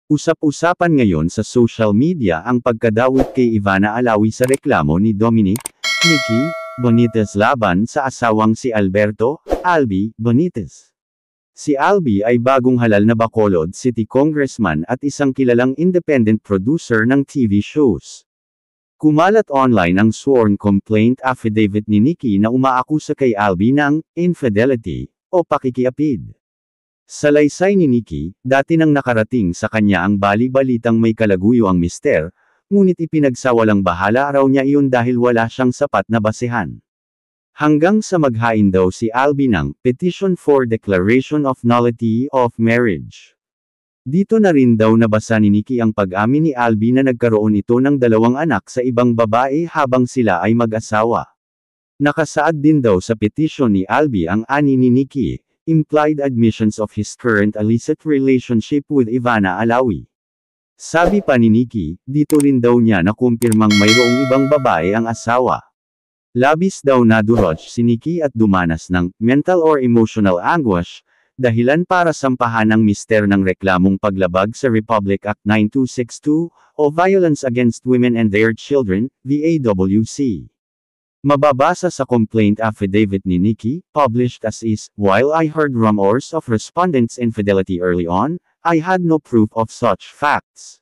Usap-usapan ngayon sa social media ang pagkadawit kay Ivana Alawi sa reklamo ni Dominic Nikki Benitez laban sa asawang si Alberto Albi Benitez. Si Albi ay bagong halal na Bacolod City Congressman at isang kilalang independent producer ng TV shows. Kumalat online ang sworn complaint affidavit ni Nikki na umaakusa kay Albi ng infidelity o pakikiapid. Sa laysay ni Nikki, dati nang nakarating sa kanya ang bali-balitang may kalaguyo ang mister, ngunit ipinagsawalang bahala raw niya iyon dahil wala siyang sapat na basehan. Hanggang sa maghain daw si Albi ng petition for declaration of nullity of marriage. Dito na rin daw nabasa ni Nikki ang pag-amin ni Albi na nagkaroon ito ng 2 anak sa ibang babae habang sila ay mag-asawa. Nakasaad din daw sa petition ni Albi ang ani ni Nikki, implied admissions of his current illicit relationship with Ivana Alawi. Sabi pa ni Nikki, dito rin daw niya nakumpirmang mayroong ibang babae ang asawa. Labis daw nadurog si Nikki at dumanas ng mental or emotional anguish, dahilan para sampahan ng mister ng reklamong paglabag sa Republic Act 9262, o Violence Against Women and Their Children, VAWC. Mababasa sa complaint affidavit ni Nikki, published as is, while I heard rumors of respondents' infidelity early on, I had no proof of such facts.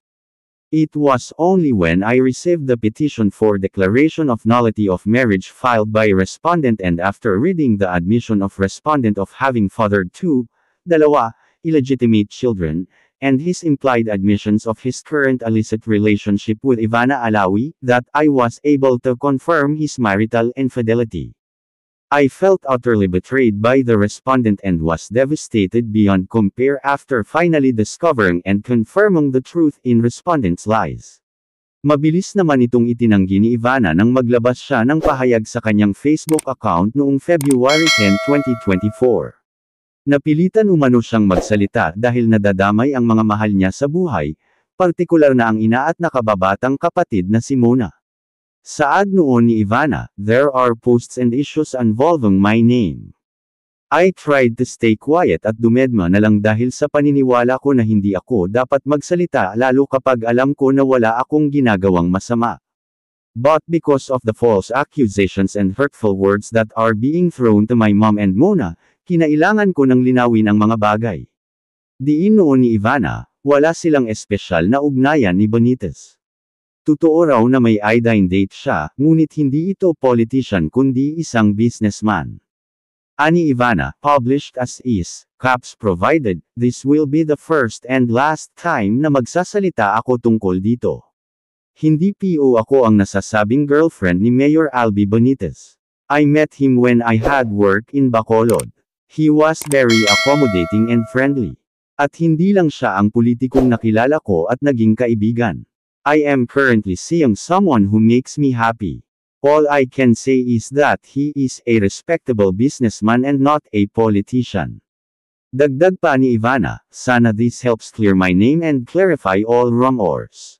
It was only when I received the petition for declaration of nullity of marriage filed by respondent and after reading the admission of respondent of having fathered 2 illegitimate children, and his implied admissions of his current illicit relationship with Ivana Alawi, that I was able to confirm his marital infidelity. I felt utterly betrayed by the respondent and was devastated beyond compare after finally discovering and confirming the truth in respondent's lies. Mabilis naman itong itinanggi ni Ivana nang maglabas siya ng pahayag sa kanyang Facebook account noong February 10, 2024. Napilitan umano siyang magsalita dahil nadadamay ang mga mahal niya sa buhay, partikular na ang ina at nakababatang kapatid na si Mona. Saad noon ni Ivana, there are posts and issues involving my name. I tried to stay quiet at dumedma na lang dahil sa paniniwala ko na hindi ako dapat magsalita lalo kapag alam ko na wala akong ginagawang masama. But because of the false accusations and hurtful words that are being thrown to my mom and Mona, kinailangan ko nang linawin ang mga bagay. Diin noon ni Ivana, wala silang espesyal na ugnayan ni Benitez. Totoo raw na may iodine date siya, ngunit hindi ito politician kundi isang businessman. Ani Ivana, published as is, caps provided, this will be the first and last time na magsasalita ako tungkol dito. Hindi PO ako ang nasasabing girlfriend ni Mayor Albi Benitez. I met him when I had work in Bacolod. He was very accommodating and friendly. At hindi lang siya ang politikong nakilala ko at naging kaibigan. I am currently seeing someone who makes me happy. All I can say is that he is a respectable businessman and not a politician. Dagdag pa ni Ivana, sana this helps clear my name and clarify all rumors.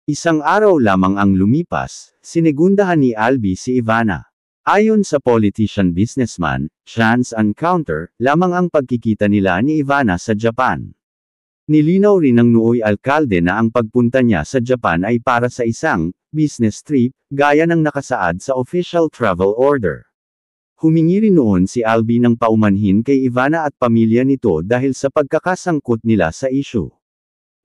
Isang araw lamang ang lumipas, sinigundahan ni Albi si Ivana. Ayon sa politician businessman, chance encounter, lamang ang pagkikita nila ni Ivana sa Japan. Nilinaw rin ng nooy alkalde na ang pagpunta niya sa Japan ay para sa isang business trip, gaya ng nakasaad sa official travel order. Humingi rin noon si Albi ng paumanhin kay Ivana at pamilya nito dahil sa pagkakasangkot nila sa issue.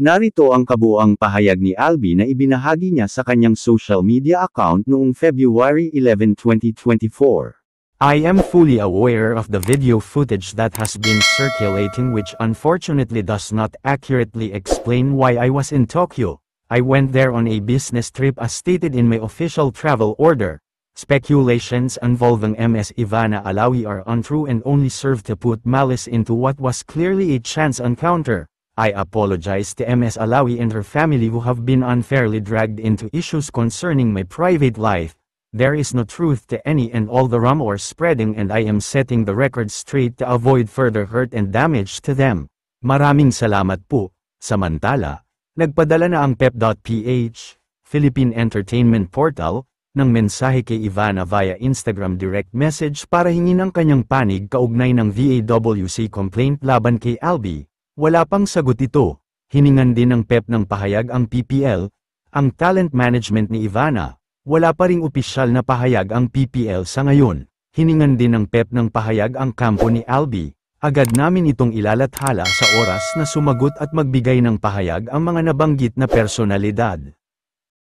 Narito ang kabuuang pahayag ni Albi na ibinahagi niya sa kanyang social media account noong February 11, 2024. I am fully aware of the video footage that has been circulating which unfortunately does not accurately explain why I was in Tokyo. I went there on a business trip as stated in my official travel order. Speculations involving Ms. Ivana Alawi are untrue and only serve to put malice into what was clearly a chance encounter. I apologize to Ms. Alawi and her family who have been unfairly dragged into issues concerning my private life. There is no truth to any and all the rumors spreading and I am setting the record straight to avoid further hurt and damage to them. Maraming salamat po. Samantala, nagpadala na ang pep.ph, Philippine Entertainment Portal, ng mensahe kay Ivana via Instagram direct message para hingin ang kanyang panig kaugnay ng VAWC complaint laban kay Albi. Wala pang sagot ito. Hiningan din ng PEP ng pahayag ang PPL, ang talent management ni Ivana. Wala pa ring opisyal na pahayag ang PPL sa ngayon. Hiningan din ng PEP ng pahayag ang kampo ni Albi. Agad namin itong ilalathala sa oras na sumagot at magbigay ng pahayag ang mga nabanggit na personalidad.